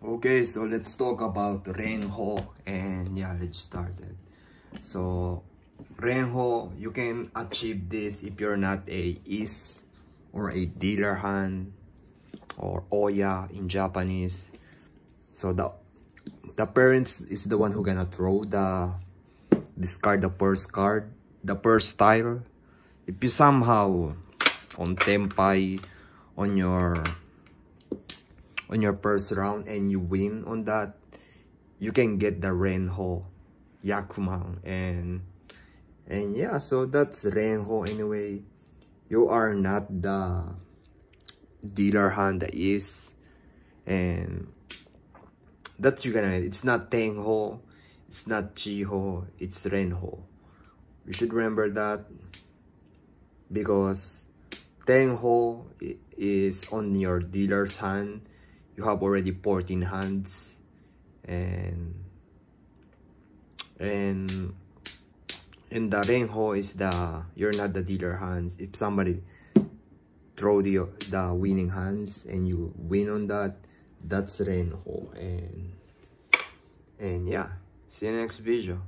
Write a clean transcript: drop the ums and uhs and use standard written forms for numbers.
Okay, so let's talk about Renho, and yeah, let's start it. So Renho, you can achieve this if you're not a is or a dealer hand or Oya in Japanese. So the parents is the one who gonna throw the discard the first card, the first tile. If you somehow on Tenpai on your first round and you win on that, you can get the Renho Yakuman, and yeah, so that's Renho. Anyway, you are not the dealer hand that is, and that's you gonna, it's not Tenho, it's not Chiho, it's Renho. You should remember that, because Tenho is on your dealer's hand. You have already 14 hands, and the Renho is the, you're not the dealer hands. If somebody throw the winning hands and you win on that, that's Renho. And yeah, see you next video.